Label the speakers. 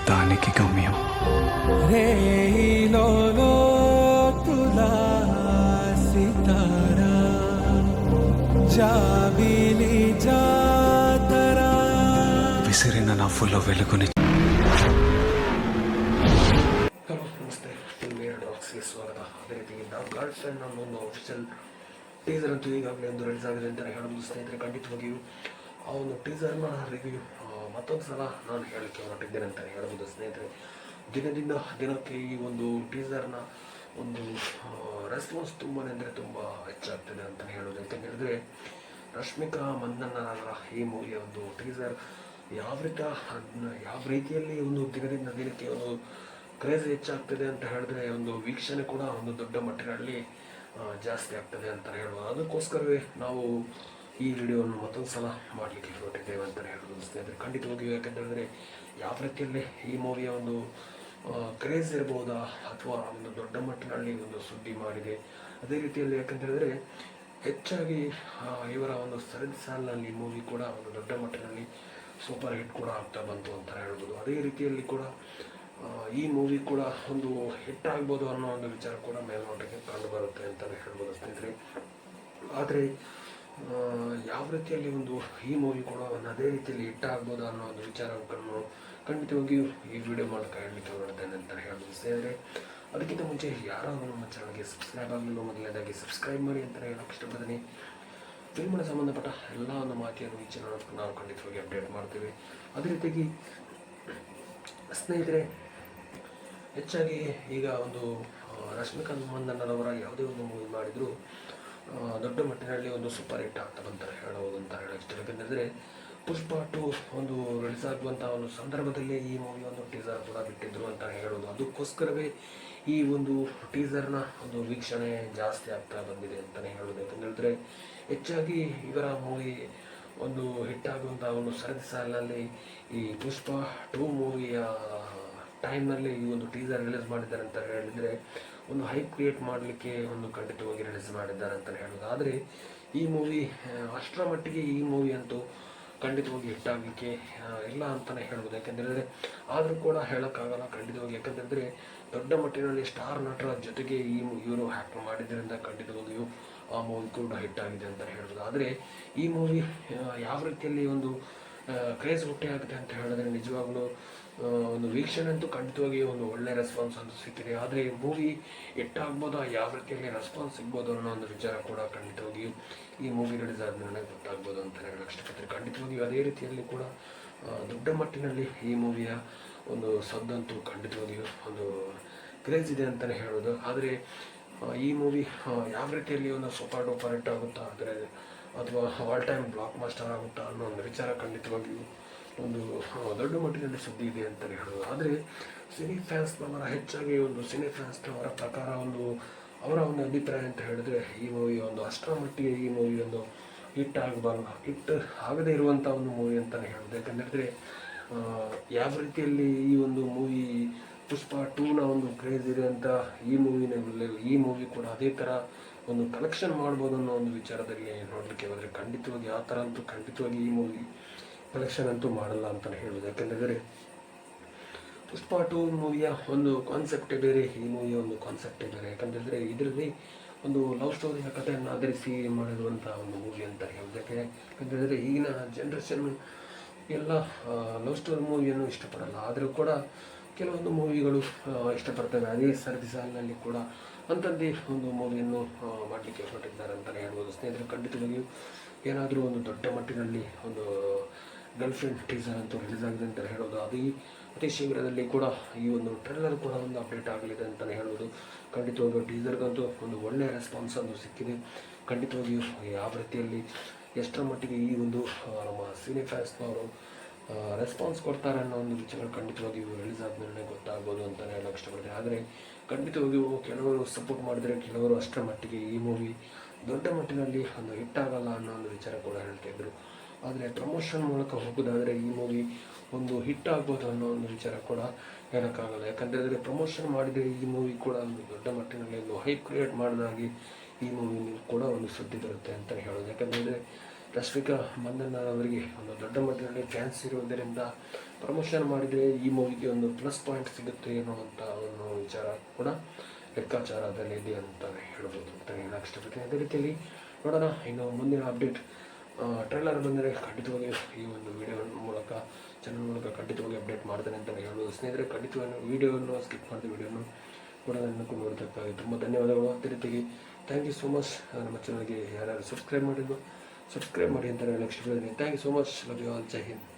Speaker 1: दाने की कमियां
Speaker 2: रे लो लो तुला सितारा ಜಾಬಿಲಿ ಜಾತರ
Speaker 1: ಬಿಸಿರಿನ ನವ್ವುಲ వెలుగుని.
Speaker 3: ಹಲೋ ನಮಸ್ತೆ, ನಿಮಗೆ ಡಾಕ್ಸ್ಗೆ ಸ್ವಾಗತ. ಅದೇ ರೀತಿ ನಾವು ಗರ್ಲ್ ಫ್ರೆಂಡ್ ಅನ್ನೋ ಒಂದು ಅಫಿಷಿಯಲ್ ಟೀಸರ್ ಅಂತೂ ಈಗಾಗಲೇ ಒಂದು ರಿಲೀಸ್ ಆಗಿದೆ ಅಂತ ಹೇಳೋದು ಸ್ನೇಹಿತರೆ. ಖಂಡಿತವಾಗಿಯೂ ಆ ಒಂದು ಟೀಸರ್ನ ರಿವ್ಯೂ ಮತ್ತೊಂದು ಸಲ ನಾನು ಹೇಳಕ್ಕೆ ಹೊರಟಿದ್ದೇನೆ ಅಂತ ಹೇಳ್ಬೋದು ಸ್ನೇಹಿತರೆ. ದಿನದಿಂದ ದಿನಕ್ಕೆ ಈ ಒಂದು ಟೀಸರ್ನ ಒಂದು ರೆಸ್ಪಾನ್ಸ್ ತುಂಬಾ ಅಂದರೆ ತುಂಬ ಹೆಚ್ಚಾಗ್ತದೆ ಅಂತ ಹೇಳೋದು. ಯಾಕಂತ ಹೇಳಿದ್ರೆ ರಶ್ಮಿಕಾ ಮಂದಣ್ಣರವರ ಈ ಮೂವಿಯ ಒಂದು ಟೀಸರ್ ಯಾವ ರೀತಿಯಲ್ಲಿ ಒಂದು ದಿನದಿಂದ ದಿನಕ್ಕೆ ಒಂದು ಕ್ರೇಜ್ ಹೆಚ್ಚಾಗ್ತದೆ ಅಂತ ಹೇಳಿದ್ರೆ ಒಂದು ವೀಕ್ಷಣೆ ಕೂಡ ಒಂದು ದೊಡ್ಡ ಮಟ್ಟಿನಲ್ಲಿ ಜಾಸ್ತಿ ಆಗ್ತದೆ ಅಂತ ಹೇಳುವ. ಅದಕ್ಕೋಸ್ಕರವೇ ನಾವು ಈ ವಿಡಿಯೋವನ್ನು ಮತ್ತೊಂದು ಸಲ ಮಾಡಲಿಕ್ಕೆ ಹೊರಟಿದ್ದೇವೆ ಅಂತ ಹೇಳೋದು ಸ್ನೇಹಿತರೆ. ಖಂಡಿತವಾಗಿಯೂ ಯಾಕಂತ ಹೇಳಿದ್ರೆ ಯಾವ ರೀತಿಯಲ್ಲಿ ಈ ಮೂವಿಯ ಒಂದು ಕ್ರೇಜ್ ಇರ್ಬೋದಾ ಅಥವಾ ಒಂದು ದೊಡ್ಡ ಮಟ್ಟಿನಲ್ಲಿ ಒಂದು ಸುದ್ದಿ ಮಾಡಿದೆ, ಅದೇ ರೀತಿಯಲ್ಲಿ ಯಾಕಂತ ಹೇಳಿದ್ರೆ ಹೆಚ್ಚಾಗಿ ಇವರ ಒಂದು ಸರದಿ ಸಾಲಿನಲ್ಲಿ ಮೂವಿ ಕೂಡ ಒಂದು ದೊಡ್ಡ ಮಟ್ಟಿನಲ್ಲಿ ಸೂಪರ್ ಹಿಟ್ ಕೂಡ ಆಗ್ತಾ ಬಂತು ಅಂತ ಹೇಳ್ಬೋದು. ಅದೇ ರೀತಿಯಲ್ಲಿ ಕೂಡ ಈ ಮೂವಿ ಕೂಡ ಒಂದು ಹಿಟ್ ಆಗ್ಬೋದು ಅನ್ನೋ ಒಂದು ವಿಚಾರ ಕೂಡ ಮೇಲ್ನೋಟಕ್ಕೆ ಕಂಡು ಬರುತ್ತೆ ಅಂತಲೇ ಹೇಳ್ಬೋದು ಸ್ನೇಹಿತರೆ. ಆದರೆ ಯಾವ ರೀತಿಯಲ್ಲಿ ಒಂದು ಈ ಮೂವಿ ಕೂಡ ಒಂದು ಅದೇ ರೀತಿಯಲ್ಲಿ ಹಿಟ್ ಆಗ್ಬೋದು ಅನ್ನೋ ಒಂದು ವಿಚಾರವನ್ನು ಖಂಡಿತವಾಗಿಯೂ ಈ ವಿಡಿಯೋ ಮೂಲಕ ಹೇಳಲಿಕ್ಕೆ ಹೊರಡ್ತೇನೆ ಅಂತ ಹೇಳ್ಬೋದು ಸ್ನೇಹಿತರೆ. ಅದಕ್ಕಿಂತ ಮುಂಚೆ ಯಾರಾದರೂ ನಮ್ಮ ಚಾನಲ್ಗೆ ಸಬ್ಸ್ಕ್ರೈಬ್ ಆಗಲಿಲ್ಲ, ಮೊದಲನೇದಾಗಿ ಸಬ್ಸ್ಕ್ರೈಬ್ ಮಾಡಿ ಅಂತ ಹೇಳೋಕ್ಕೆ ಇಷ್ಟಪಡ್ತೀನಿ. ಫಿಲ್ಮಿನ ಸಂಬಂಧಪಟ್ಟ ಎಲ್ಲ ಒಂದು ಮಾಹಿತಿಯನ್ನು ಈ ಚಾನಲ್ ನಾವು ಖಂಡಿತವಾಗಿ ಅಪ್ಡೇಟ್ ಮಾಡ್ತೀವಿ. ಅದೇ ರೀತಿಯಾಗಿ ಸ್ನೇಹಿತರೆ, ಹೆಚ್ಚಾಗಿ ಈಗ ಒಂದು ರಶ್ಮಿಕಾ ಮಂದಣ್ಣರವರ ಯಾವುದೇ ಒಂದು ಮೂವಿ ಮಾಡಿದರೂ ದೊಡ್ಡ ಮಟ್ಟಿನಲ್ಲಿ ಒಂದು ಸೂಪರ್ ಹಿಟ್ ಆಗ್ತದಂತ ಹೇಳೋದು ಅಂತ ಹೇಳೋಕ್ಕೆ ಇಷ್ಟ. ಯಾಕಂದರೆ ಪುಷ್ಪ 2 ಒಂದು ರಿಲೀಸ್ ಆಗುವಂಥ ಒಂದು ಸಂದರ್ಭದಲ್ಲಿ ಈ ಮೂವಿ ಒಂದು ಟೀಸರ್ ಕೂಡ ಬಿಟ್ಟಿದ್ರು ಅಂತ ಹೇಳೋದು. ಅದಕ್ಕೋಸ್ಕರವೇ ಈ ಒಂದು ಟೀಸರ್ನ ಒಂದು ವೀಕ್ಷಣೆ ಜಾಸ್ತಿ ಆಗ್ತಾ ಬಂದಿದೆ ಅಂತಲೇ ಹೇಳೋದು. ಯಾಕಂದರೆ ಹೆಚ್ಚಾಗಿ ಇವರ ಮೂವಿ ಒಂದು ಹಿಟ್ ಆಗುವಂಥ ಒಂದು ಸರದಿ ಸಾಲಿನಲ್ಲಿ ಈ ಪುಷ್ಪ 2 ಮೂವಿಯ ಟೈಮ್ನಲ್ಲಿ ಈ ಒಂದು ಟೀಸರ್ ರಿಲೀಸ್ ಮಾಡಿದ್ದಾರೆ ಅಂತ ಹೇಳಿದರೆ ಒಂದು ಹೈಪ್ ಕ್ರಿಯೇಟ್ ಮಾಡಲಿಕ್ಕೆ ಒಂದು ಖಂಡಿತವಾಗಿ ರಿಲೀಸ್ ಮಾಡಿದ್ದಾರೆ ಅಂತ ಹೇಳೋದು. ಆದರೆ ಈ ಮೂವಿ ಅಷ್ಟರ ಮಟ್ಟಿಗೆ ಈ ಮೂವಿ ಅಂತೂ ಖಂಡಿತವಾಗಿ ಹಿಟ್ ಆಗಲಿಕ್ಕೆ ಇಲ್ಲ ಅಂತಲೇ ಹೇಳ್ಬೋದು. ಯಾಕೆಂದರೆ ಆದರೂ ಕೂಡ ಹೇಳೋಕ್ಕಾಗಲ್ಲ ಖಂಡಿತವಾಗಿ. ಯಾಕಂತಂದರೆ ದೊಡ್ಡ ಮಟ್ಟಿನಲ್ಲಿ ಸ್ಟಾರ್ ನಟರ ಜೊತೆಗೆ ಇವರು ಆ್ಯಕ್ಟ್ ಮಾಡಿದ್ರಿಂದ ಖಂಡಿತವಾಗಿಯೂ ಆ ಮೂವಿ ಕೂಡ ಹಿಟ್ ಆಗಿದೆ ಅಂತ ಹೇಳ್ಬೋದು. ಆದರೆ ಈ ಮೂವಿ ಯಾವ ರೀತಿಯಲ್ಲಿ ಒಂದು ಕ್ರೇಜ್ ಹುಟ್ಟಿ ಆಗುತ್ತೆ ಅಂತ ಹೇಳಿದ್ರೆ ನಿಜವಾಗ್ಲೂ ಒಂದು ವೀಕ್ಷಣೆ ಅಂತೂ ಖಂಡಿತವಾಗಿ ಒಂದು ಒಳ್ಳೆ ರೆಸ್ಪಾನ್ಸ್ ಅಂತೂ ಸಿಕ್ಕಿದೆ. ಆದರೆ ಈ ಮೂವಿ ಹಿಟ್ ಆಗ್ಬೋದಾ, ಯಾವ ರೀತಿಯಲ್ಲಿ ರೆಸ್ಪಾನ್ಸ್ ಸಿಗ್ಬೋದು ಅನ್ನೋ ಒಂದು ವಿಚಾರ ಕೂಡ ಖಂಡಿತವಾಗಿಯೂ ಈ ಮೂವಿ ರಿಲೀಸ್ ಆದ್ಮೇಲೆ ಗೊತ್ತಾಗ್ಬೋದು ಅಂತ ಹೇಳಕ್ಕೆ ಇಷ್ಟಪಡ್ತಾರೆ. ಖಂಡಿತವಾಗಿಯೂ ಅದೇ ರೀತಿಯಲ್ಲಿ ಕೂಡ ದೊಡ್ಡ ಮಟ್ಟಿನಲ್ಲಿ ಈ ಮೂವಿಯ ಒಂದು ಸದ್ದಂತೂ ಖಂಡಿತವಾಗಿಯೂ ಒಂದು ಕ್ರೇಜ್ ಇದೆ ಅಂತಲೇ ಹೇಳೋದು. ಆದರೆ ಈ ಮೂವಿ ಯಾವ ರೀತಿಯಲ್ಲಿ ಒಂದು ಸೂಪರ್ ಡೂಪರ್ ಹಿಟ್ ಆಗುತ್ತಾ ಅಂದರೆ ಅಥವಾ ಆಲ್ ಟೈಮ್ ಬ್ಲಾಕ್ ಮಾಸ್ಟರ್ ಆಗುತ್ತಾ ಅನ್ನೋ ಒಂದು ವಿಚಾರ ಖಂಡಿತವಾಗಿಯೂ ಒಂದು ದೊಡ್ಡ ಮಟ್ಟಿನಲ್ಲಿ ಸುದ್ದಿ ಇದೆ ಅಂತಲೇ ಹೇಳೋದು. ಆದರೆ ಸಿನಿ ಫ್ಯಾನ್ಸ್ನವರ ಹೆಚ್ಚಾಗಿ ಒಂದು ಸಿನಿ ಫ್ಯಾನ್ಸ್ನವರ ಪ್ರಕಾರ ಅವರ ಒಂದು ಅಭಿಪ್ರಾಯ ಅಂತ ಹೇಳಿದ್ರೆ ಈ ಮೂವಿ ಒಂದು ಅಷ್ಟರ ಮಟ್ಟಿಗೆ ಈ ಮೂವಿ ಒಂದು ಹಿಟ್ ಹಿಟ್ ಆಗದೇ ಇರುವಂಥ ಒಂದು ಮೂವಿ ಅಂತಲೇ ಹೇಳೋದು. ಯಾಕಂದರೆ ಯಾವ ರೀತಿಯಲ್ಲಿ ಈ ಒಂದು ಮೂವಿ ಪುಷ್ಪ 2ನ ಒಂದು ಕ್ರೇಜ್ ಇದೆ ಅಂತ ಈ ಮೂವಿ ಕೂಡ ಅದೇ ಥರ ಒಂದು ಕಲೆಕ್ಷನ್ ಮಾಡ್ಬೋದು ಅನ್ನೋ ಒಂದು ವಿಚಾರದಲ್ಲಿ ನೋಡಲಿಕ್ಕೆ ಹೋದರೆ ಖಂಡಿತವಾಗಿ ಆ ಥರ ಅಂತೂ ಖಂಡಿತವಾಗಿ ಈ ಮೂವಿ ಕಲೆಕ್ಷನ್ ಅಂತೂ ಮಾಡಲ್ಲ ಅಂತಲೇ ಹೇಳೋದು. ಯಾಕೆಂದರೆ ಪುಷ್ಪ 2 ಮೂವಿಯ ಒಂದು ಕಾನ್ಸೆಪ್ಟೇ ಬೇರೆ, ಈ ಮೂವಿಯ ಒಂದು ಕಾನ್ಸೆಪ್ಟೇ ಬೇರೆ. ಯಾಕಂತಂದರೆ ಇದರಲ್ಲಿ ಒಂದು ಲವ್ ಸ್ಟೋರಿಯ ಕಥೆಯನ್ನು ಆಧರಿಸಿ ಮಾಡಿರುವಂಥ ಒಂದು ಮೂವಿ ಅಂತ ಹೇಳೋದು. ಯಾಕೆಂದರೆ ಈಗಿನ ಜನ್ರೇಷನ್ ಎಲ್ಲ ಲವ್ ಸ್ಟೋರಿ ಮೂವಿಯನ್ನು ಇಷ್ಟಪಡಲ್ಲ, ಆದರೂ ಕೂಡ ಕೆಲವೊಂದು ಮೂವಿಗಳು ಇಷ್ಟಪಡ್ತವೆ. ಅದೇ ಸರದಿ ಸಾಲಿನಲ್ಲಿ ಕೂಡ ಅಂಥದ್ದೇ ಒಂದು ಮೂವಿಯನ್ನು ಮಾಡಲಿಕ್ಕೆ ಹೊರಟಿದ್ದಾರೆ ಅಂತಲೇ ಹೇಳ್ಬೋದು ಸ್ನೇಹಿತರೆ. ಖಂಡಿತವಾಗಿಯೂ ಏನಾದರೂ ಒಂದು ದೊಡ್ಡ ಮಟ್ಟಿನಲ್ಲಿ ಒಂದು ಗರ್ಲ್ ಫ್ರೆಂಡ್ ಟೀಸರ್ ಅಂತೂ ರಿಲೀಸ್ ಆಗಿದೆ ಅಂತ ಹೇಳೋದು. ಅತಿ ಶೀಘ್ರದಲ್ಲಿ ಕೂಡ ಈ ಒಂದು ಟ್ರೇಲರ್ ಕೂಡ ಒಂದು ಅಪ್ಡೇಟ್ ಆಗಲಿದೆ ಅಂತಲೇ ಹೇಳ್ಬೋದು. ಖಂಡಿತವಾಗಿಯೂ ಟೀಸರ್ಗಂತೂ ಒಂದು ಒಳ್ಳೆಯ ರೆಸ್ಪಾನ್ಸ್ ಅಂತೂ ಸಿಕ್ಕಿದೆ. ಖಂಡಿತವಾಗಿಯೂ ಯಾವ ರೀತಿಯಲ್ಲಿ ಎಷ್ಟರ ಮಟ್ಟಿಗೆ ಈ ಒಂದು ನಮ್ಮ ಸಿನಿ ಫ್ಯಾನ್ಸ್ನವರು ರೆಸ್ಪಾನ್ಸ್ ಕೊಡ್ತಾರೆ ಅನ್ನೋ ಒಂದು ವಿಚಾರ ಖಂಡಿತವಾಗಿಯೂ ರಿಲೀಸ್ ಆದಮೇಲೆ ಗೊತ್ತಾಗ್ಬೋದು ಅಂತಲೇ ಹೇಳೋಕ್ಕೆ ಇಷ್ಟಪಡ್ತೀನಿ. ಆದರೆ ಖಂಡಿತವಾಗಿಯೂ ಕೆಲವರು ಸಪೋರ್ಟ್ ಮಾಡಿದರೆ, ಕೆಲವರು ಅಷ್ಟರ ಮಟ್ಟಿಗೆ ಈ ಮೂವಿ ದೊಡ್ಡ ಮಟ್ಟಿನಲ್ಲಿ ಒಂದು ಹಿಟ್ ಆಗಲ್ಲ ಅನ್ನೋ ಒಂದು ವಿಚಾರ ಕೂಡ ಹೇಳ್ತಾಯಿದ್ರು. ಆದರೆ ಪ್ರಮೋಷನ್ ಮೂಲಕ ಹೋಗೋದಾದರೆ ಈ ಮೂವಿ ಒಂದು ಹಿಟ್ ಆಗ್ಬೋದು ಅನ್ನೋ ಒಂದು ವಿಚಾರ ಕೂಡ ಹೇಳೋಕ್ಕಾಗಲ್ಲ. ಯಾಕಂತೇಳಿದರೆ ಪ್ರಮೋಷನ್ ಮಾಡಿದರೆ ಈ ಮೂವಿ ಕೂಡ ಒಂದು ದೊಡ್ಡ ಮಟ್ಟಿನಲ್ಲಿ ಒಂದು ಹೈಪ್ ಕ್ರಿಯೇಟ್ ಮಾಡಿದಾಗಿ ಈ ಮೂವಿ ಕೂಡ ಒಂದು ಸುದ್ದಿ ಬರುತ್ತೆ ಅಂತ ಹೇಳೋದು. ಯಾಕಂತೇಳಿದರೆ ರಶ್ಮಿಕಾ ಮಂದಣ್ಣ ಅವರಿಗೆ ಒಂದು ದೊಡ್ಡ ಮಟ್ಟಿನಲ್ಲಿ ಫ್ಯಾನ್ಸ್ ಇರುವುದರಿಂದ ಪ್ರಮೋಷನ್ ಮಾಡಿದರೆ ಈ ಮೂವಿಗೆ ಒಂದು ಪ್ಲಸ್ ಪಾಯಿಂಟ್ ಸಿಗುತ್ತೆ ಅನ್ನುವಂಥ ಒಂದು ವಿಚಾರ ಕೂಡ ಲೆಕ್ಕಾಚಾರದಲ್ಲಿ ಇದೆ ಅಂತಲೇ ಹೇಳ್ಬೋದು ಅಂತ ಹೇಳಕ್ಕೆ ಇಷ್ಟಪಡ್ತೀನಿ. ಅದೇ ರೀತಿಯಲ್ಲಿ ನೋಡೋಣ ಇನ್ನು ಮುಂದಿನ ಅಪ್ಡೇಟ್. ಟ್ರೈಲರ್ ಬಂದರೆ ಖಂಡಿತವಾಗಿ ಈ ಒಂದು ವಿಡಿಯೋ ಮೂಲಕ ಚಾನಲ್ ಮೂಲಕ ಖಂಡಿತವಾಗಿ ಅಪ್ಡೇಟ್ ಮಾಡ್ತೇನೆ ಅಂತಲೇ ಹೇಳ್ಬೋದು. ಸ್ನೇಹಿತರೆ, ಖಂಡಿತವಾಗಿ ವಿಡಿಯೋವನ್ನು ಸ್ಕಿಪ್ ಮಾಡಿದ ವಿಡಿಯೋನು ಕೂಡ ನನ್ನ ನೋಡೋದಕ್ಕಾಗಿ ತುಂಬ ಧನ್ಯವಾದಗಳು. ಅದೇ ರೀತಿಗೆ ಥ್ಯಾಂಕ್ ಯು ಸೋ ಮಚ್. ನಮ್ಮ ಚಾನಲ್ಗೆ ಯಾರ್ಯಾರು ಸಬ್ಸ್ಕ್ರೈಬ್ ಮಾಡಿದ್ದು ಸಬ್ಸ್ಕ್ರೈಬ್ ಮಾಡಿ ಅಂತ ಹೇಳಕ್ಕೆ ಇಷ್ಟಪಡ್ತೀನಿ. Thank you so much. Love you all. ಜೈ ಹಿಂದ್.